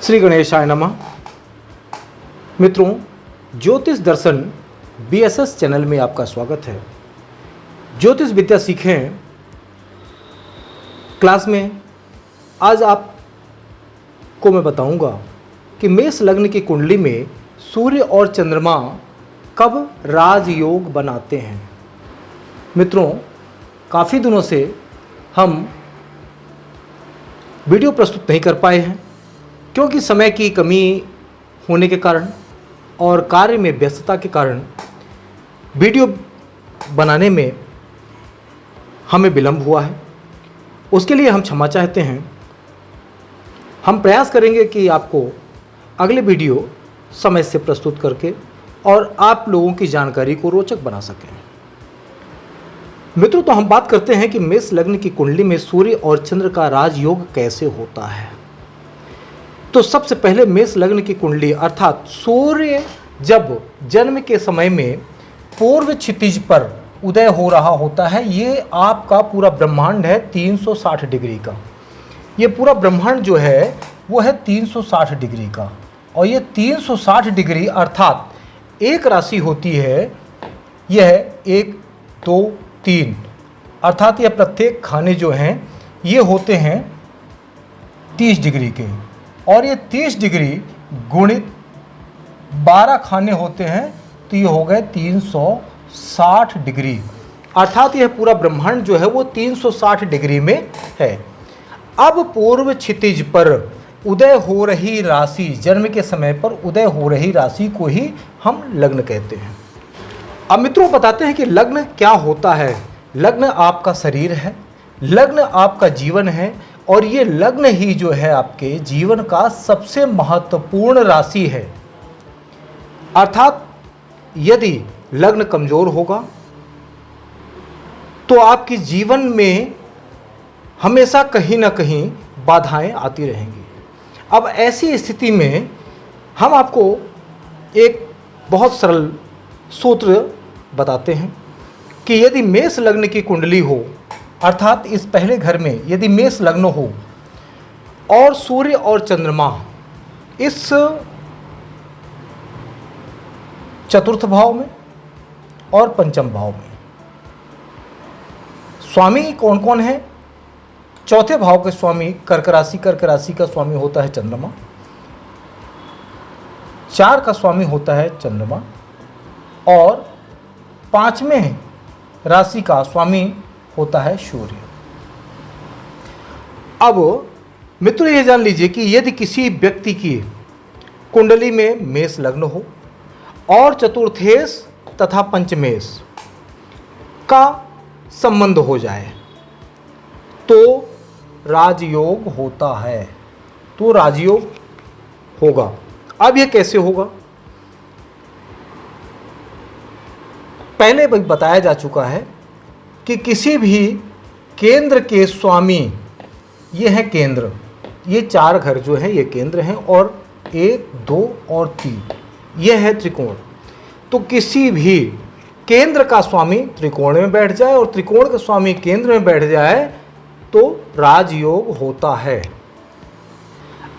श्री गणेशाय नमः। मित्रों, ज्योतिष दर्शन BSS चैनल में आपका स्वागत है। ज्योतिष विद्या सीखें क्लास में आज आपको मैं बताऊंगा कि मेष लग्न की कुंडली में सूर्य और चंद्रमा कब राजयोग बनाते हैं। मित्रों, काफ़ी दिनों से हम वीडियो प्रस्तुत नहीं कर पाए हैं क्योंकि समय की कमी होने के कारण और कार्य में व्यस्तता के कारण वीडियो बनाने में हमें विलंब हुआ है। उसके लिए हम क्षमा चाहते हैं। हम प्रयास करेंगे कि आपको अगले वीडियो समय से प्रस्तुत करके और आप लोगों की जानकारी को रोचक बना सकें। मित्रों, तो हम बात करते हैं कि मेष लग्न की कुंडली में सूर्य और चंद्र का राजयोग कैसे होता है। तो सबसे पहले मेष लग्न की कुंडली अर्थात सूर्य जब जन्म के समय में पूर्व क्षितिज पर उदय हो रहा होता है, ये आपका पूरा ब्रह्मांड है 360 डिग्री का। ये पूरा ब्रह्मांड जो है वो है 360 डिग्री का, और ये 360 डिग्री अर्थात एक राशि होती है, यह 1 2 3 अर्थात यह प्रत्येक खाने जो हैं ये होते हैं 30 डिग्री के, और ये 30 डिग्री गुणित 12 खाने होते हैं तो ये हो गए 360 डिग्री। अर्थात यह पूरा ब्रह्मांड जो है वो 360 डिग्री में है। अब पूर्व क्षितिज पर उदय हो रही राशि, जन्म के समय पर उदय हो रही राशि को ही हम लग्न कहते हैं। अब मित्रों बताते हैं कि लग्न क्या होता है। लग्न आपका शरीर है, लग्न आपका जीवन है, और ये लग्न ही जो है आपके जीवन का सबसे महत्वपूर्ण राशि है। अर्थात यदि लग्न कमजोर होगा तो आपके जीवन में हमेशा कहीं ना कहीं बाधाएं आती रहेंगी। अब ऐसी स्थिति में हम आपको एक बहुत सरल सूत्र बताते हैं कि यदि मेष लग्न की कुंडली हो, अर्थात इस पहले घर में यदि मेष लग्न हो और सूर्य और चंद्रमा इस चतुर्थ भाव में और पंचम भाव में, स्वामी कौन कौन है? चौथे भाव के स्वामी कर्क राशि का स्वामी होता है चंद्रमा, 4 का स्वामी होता है चंद्रमा, और 5वें राशि का स्वामी होता है सूर्य। अब मित्रों ये जान लीजिए कि यदि किसी व्यक्ति की कुंडली में मेष लग्न हो और चतुर्थेश तथा पंचमेश का संबंध हो जाए तो राजयोग होता है, तो राजयोग होगा। अब यह कैसे होगा? पहले बताया जा चुका है कि किसी भी केंद्र के स्वामी, ये है केंद्र, ये 4 घर जो है ये केंद्र हैं, और 1 2 और 3 ये है त्रिकोण। तो किसी भी केंद्र का स्वामी त्रिकोण में बैठ जाए और त्रिकोण का स्वामी केंद्र में बैठ जाए तो राजयोग होता है।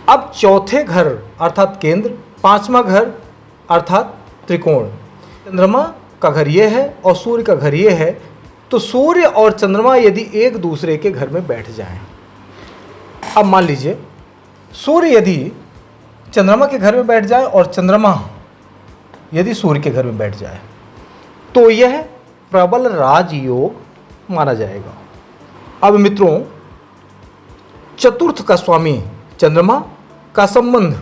अब चौथे घर अर्थात केंद्र, 5वां घर अर्थात त्रिकोण, चंद्रमा का घर ये है और सूर्य का घर ये है, तो सूर्य और चंद्रमा यदि एक दूसरे के घर में बैठ जाएं, अब मान लीजिए सूर्य यदि चंद्रमा के घर में बैठ जाए और चंद्रमा यदि सूर्य के घर में बैठ जाए तो यह प्रबल राजयोग माना जाएगा। अब मित्रों, चतुर्थ का स्वामी चंद्रमा का संबंध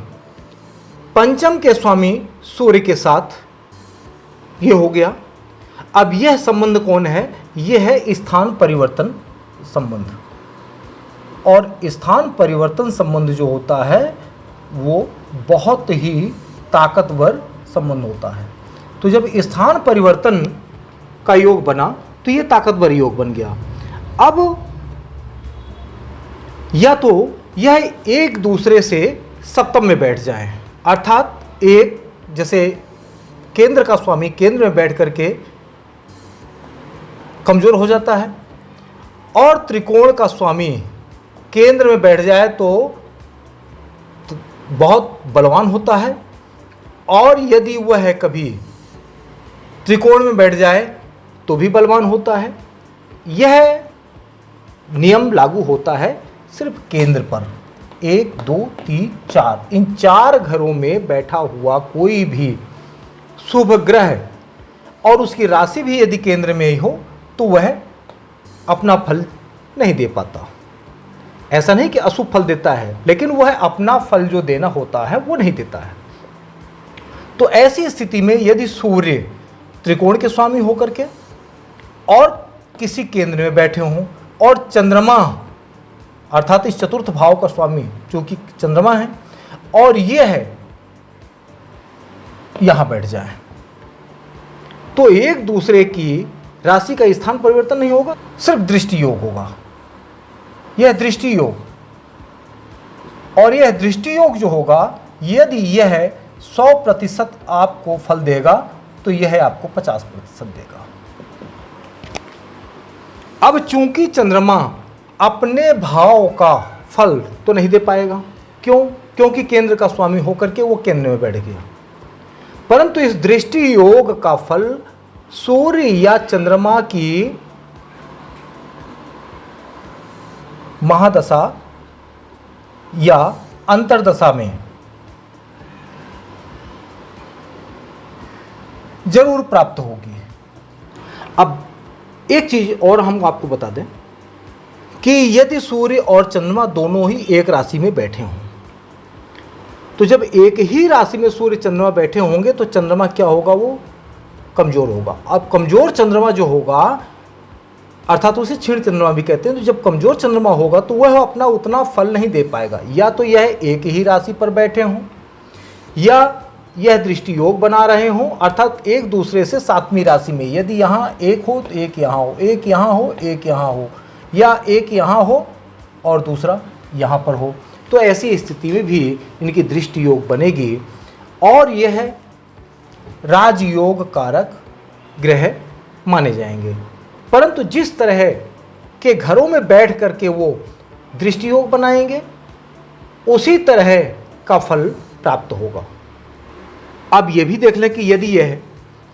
पंचम के स्वामी सूर्य के साथ ये हो गया। अब यह संबंध कौन है? यह है स्थान परिवर्तन संबंध, और स्थान परिवर्तन संबंध जो होता है वो बहुत ही ताकतवर संबंध होता है। तो जब स्थान परिवर्तन का योग बना तो ये ताकतवर योग बन गया। अब या तो यह एक दूसरे से सप्तम में बैठ जाएं, अर्थात एक जैसे केंद्र का स्वामी केंद्र में बैठ करके कमजोर हो जाता है और त्रिकोण का स्वामी केंद्र में बैठ जाए तो बहुत बलवान होता है, और यदि वह कभी त्रिकोण में बैठ जाए तो भी बलवान होता है। यह नियम लागू होता है सिर्फ केंद्र पर। 1 2 3 4, इन 4 घरों में बैठा हुआ कोई भी शुभ ग्रह और उसकी राशि भी यदि केंद्र में ही हो तो वह अपना फल नहीं दे पाता। ऐसा नहीं कि अशुभ फल देता है, लेकिन वह अपना फल जो देना होता है वो नहीं देता है। तो ऐसी स्थिति में यदि सूर्य त्रिकोण के स्वामी होकर के और किसी केंद्र में बैठे हों और चंद्रमा अर्थात इस चतुर्थ भाव का स्वामी जो कि चंद्रमा है और यह है यहां बैठ जाए, तो एक दूसरे की राशि का स्थान परिवर्तन नहीं होगा, सिर्फ दृष्टि योग होगा। यह दृष्टि योग, और यह दृष्टि योग जो होगा यदि यह 100% आपको फल देगा तो यह आपको 50% देगा। अब चूंकि चंद्रमा अपने भाव का फल तो नहीं दे पाएगा, क्यों? क्योंकि केंद्र का स्वामी होकर के वो केंद्र में बैठ गया, परंतु इस दृष्टि योग का फल सूर्य या चंद्रमा की महादशा या अंतर्दशा में जरूर प्राप्त होगी। अब एक चीज और हम आपको बता दें कि यदि सूर्य और चंद्रमा दोनों ही एक राशि में बैठे हों, तो जब एक ही राशि में सूर्य चंद्रमा बैठे होंगे तो चंद्रमा क्या होगा? वो कमजोर होगा। अब कमजोर चंद्रमा जो होगा अर्थात उसे क्षीण चंद्रमा भी कहते हैं, तो जब कमजोर चंद्रमा होगा तो वह अपना उतना फल नहीं दे पाएगा। या तो यह एक ही राशि पर बैठे हों या यह दृष्टि योग बना रहे हों, अर्थात एक दूसरे से 7वीं राशि में, यदि यहाँ एक हो तो एक यहाँ हो, एक यहाँ हो, एक यहाँ हो, या एक यहाँ हो और दूसरा यहाँ पर हो, तो ऐसी स्थिति में भी इनकी दृष्टि योग बनेगी और यह राजयोग कारक ग्रह माने जाएंगे। परंतु जिस तरह के घरों में बैठ करके वो दृष्टि योग बनाएंगे उसी तरह का फल प्राप्त होगा। अब ये भी देख लें कि यदि यह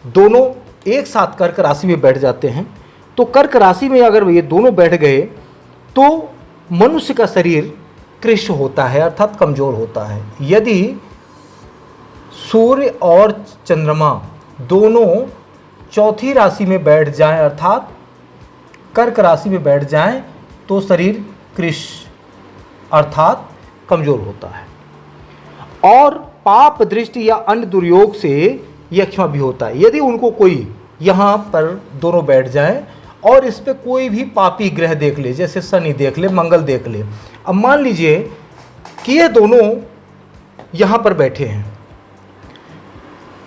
दोनों एक साथ कर्क राशि में बैठ जाते हैं तो कर्क राशि में अगर ये दोनों बैठ गए तो मनुष्य का शरीर कृश होता है अर्थात कमजोर होता है। यदि सूर्य और चंद्रमा दोनों चौथी राशि में बैठ जाएं अर्थात कर्क राशि में बैठ जाएं तो शरीर कृश अर्थात कमजोर होता है और पाप दृष्टि या अन्य दुर्योग से यक्ष्मा भी होता है। यदि उनको कोई यहाँ पर दोनों बैठ जाएं और इस पे कोई भी पापी ग्रह देख ले, जैसे शनि देख ले, मंगल देख ले। अब मान लीजिए कि ये दोनों यहाँ पर बैठे हैं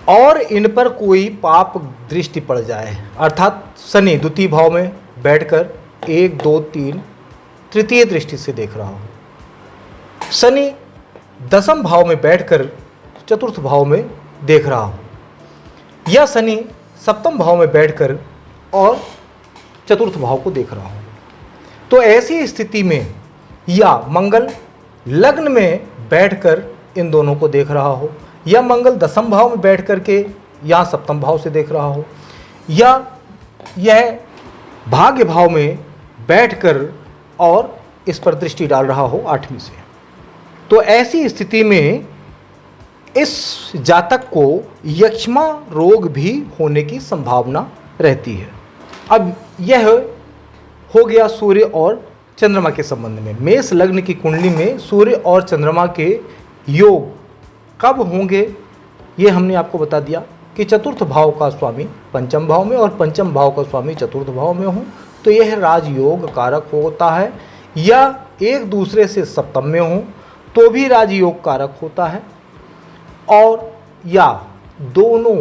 और इन पर कोई पाप दृष्टि पड़ जाए अर्थात शनि द्वितीय भाव में बैठकर 1 2 3 तृतीय दृष्टि से देख रहा हो, शनि दसम भाव में बैठकर चतुर्थ भाव में देख रहा हो, या शनि सप्तम भाव में बैठकर और चतुर्थ भाव को देख रहा हो, तो ऐसी स्थिति में या मंगल लग्न में बैठकर इन दोनों को देख रहा हो, या मंगल दसम भाव में बैठ करके यहाँ सप्तम भाव से देख रहा हो, या यह भाग्य भाव में बैठकर और इस पर दृष्टि डाल रहा हो 8वीं से, तो ऐसी स्थिति में इस जातक को यक्ष्मा रोग भी होने की संभावना रहती है। अब यह हो गया सूर्य और चंद्रमा के संबंध में। मेष लग्न की कुंडली में सूर्य और चंद्रमा के योग कब होंगे ये हमने आपको बता दिया कि चतुर्थ भाव का स्वामी पंचम भाव में और पंचम भाव का स्वामी चतुर्थ भाव में हो तो यह राजयोग कारक होता है, या एक दूसरे से सप्तम में हो तो भी राजयोग कारक होता है, और या दोनों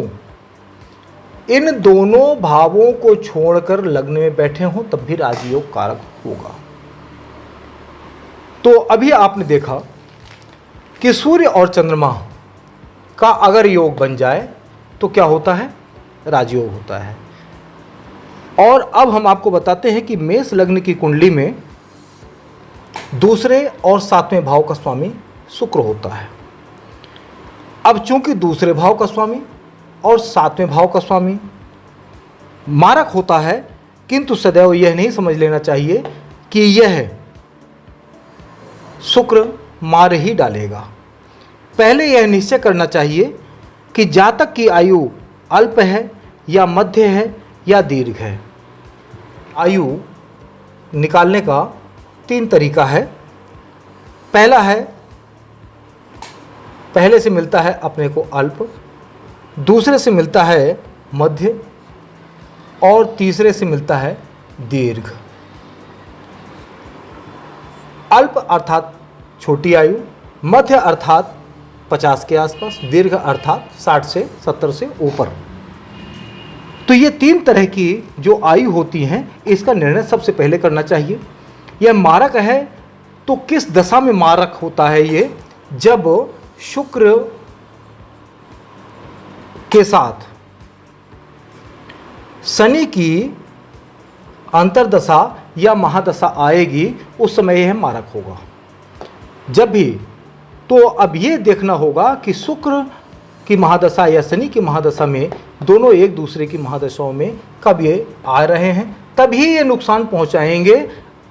इन दोनों भावों को छोड़कर लग्न में बैठे हों तब भी राजयोग कारक होगा। तो अभी आपने देखा कि सूर्य और चंद्रमा का अगर योग बन जाए तो क्या होता है? राजयोग होता है। और अब हम आपको बताते हैं कि मेष लग्न की कुंडली में दूसरे और 7वें भाव का स्वामी शुक्र होता है। अब चूंकि दूसरे भाव का स्वामी और सातवें भाव का स्वामी मारक होता है, किंतु सदैव यह नहीं समझ लेना चाहिए कि यह शुक्र मार ही डालेगा। पहले यह निश्चय करना चाहिए कि जातक की आयु अल्प है या मध्य है या दीर्घ है। आयु निकालने का 3 तरीका है। पहला है, पहले से मिलता है अपने को अल्प, दूसरे से मिलता है मध्य और तीसरे से मिलता है दीर्घ। अल्प अर्थात छोटी आयु, मध्य अर्थात 50 के आसपास, दीर्घ अर्थात 60 से 70 से ऊपर। तो ये 3 तरह की जो आयु होती हैं, इसका निर्णय सबसे पहले करना चाहिए। यह मारक है तो किस दशा में मारक होता है ये? जब शुक्र के साथ शनि की अंतर्दशा या महादशा आएगी, उस समय यह मारक होगा। जब भी, तो अब ये देखना होगा कि शुक्र की महादशा या शनि की महादशा में दोनों एक दूसरे की महादशाओं में कब ये आ रहे हैं, तभी ये नुकसान पहुंचाएंगे,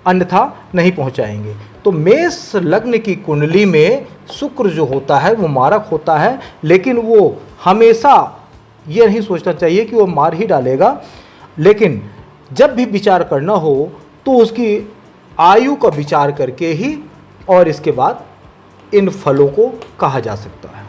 अन्यथा नहीं पहुंचाएंगे। तो मेष लग्न की कुंडली में शुक्र जो होता है वो मारक होता है, लेकिन वो हमेशा ये नहीं सोचना चाहिए कि वो मार ही डालेगा। लेकिन जब भी विचार करना हो तो उसकी आयु का विचार करके ही और इसके बाद इन फलों को कहा जा सकता है।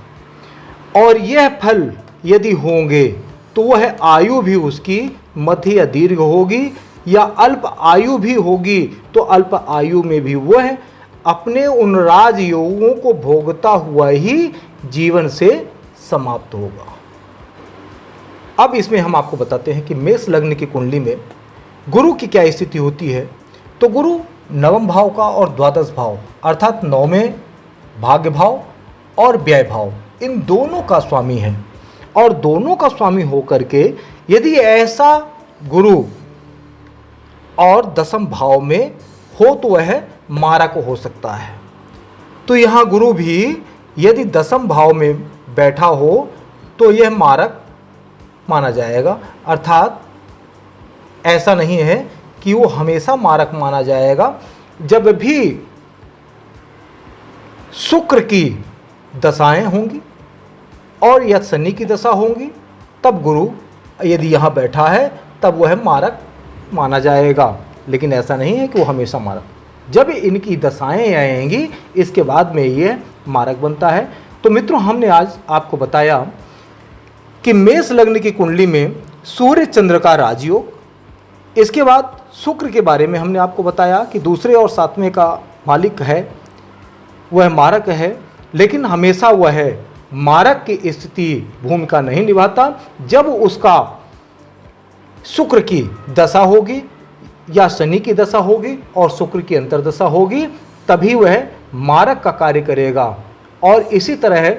और यह फल यदि होंगे तो वह आयु भी उसकी मध्य या दीर्घ होगी, या अल्प आयु भी होगी तो अल्प आयु में भी वह अपने उन राजयोगों को भोगता हुआ ही जीवन से समाप्त होगा। अब इसमें हम आपको बताते हैं कि मेष लग्न की कुंडली में गुरु की क्या स्थिति होती है। तो गुरु नवम भाव का और द्वादश भाव अर्थात 9वें भाग्य भाव और व्यय भाव, इन दोनों का स्वामी है। और दोनों का स्वामी होकर के यदि ऐसा गुरु और दशम भाव में हो तो वह मारक हो सकता है। तो यहाँ गुरु भी यदि दशम भाव में बैठा हो तो यह मारक माना जाएगा। अर्थात ऐसा नहीं है कि वो हमेशा मारक माना जाएगा। जब भी शुक्र की दशाएं होंगी और या शनि की दशा होंगी, तब गुरु यदि यहाँ बैठा है तब वह मारक माना जाएगा। लेकिन ऐसा नहीं है कि वो हमेशा मारक, जब इनकी दशाएं आएंगी इसके बाद में ये मारक बनता है। तो मित्रों, हमने आज आपको बताया कि मेष लग्न की कुंडली में सूर्य चंद्र का राजयोग, इसके बाद शुक्र के बारे में हमने आपको बताया कि दूसरे और सातवें का मालिक है, वह मारक है, लेकिन हमेशा वह मारक की स्थिति भूमिका नहीं निभाता। जब उसका शुक्र की दशा होगी या शनि की दशा होगी और शुक्र की अंतर्दशा होगी, तभी वह मारक का कार्य करेगा। और इसी तरह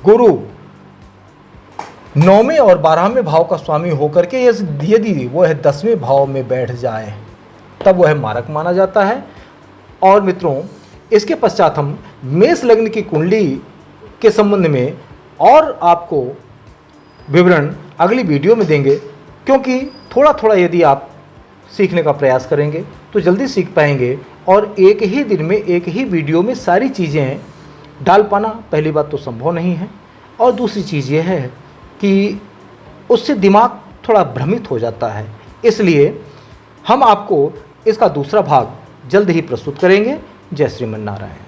गुरु 9वें और 12वें भाव का स्वामी होकर के यदि वह 10वें भाव में बैठ जाए तब वह मारक माना जाता है। और मित्रों, इसके पश्चात हम मेष लग्न की कुंडली के संबंध में और आपको विवरण अगली वीडियो में देंगे, क्योंकि थोड़ा थोड़ा यदि आप सीखने का प्रयास करेंगे तो जल्दी सीख पाएंगे। और एक ही दिन में एक ही वीडियो में सारी चीज़ें डाल पाना पहली बात तो संभव नहीं है, और दूसरी चीज़ यह है कि उससे दिमाग थोड़ा भ्रमित हो जाता है। इसलिए हम आपको इसका दूसरा भाग जल्द ही प्रस्तुत करेंगे। जय श्रीमन नारायण।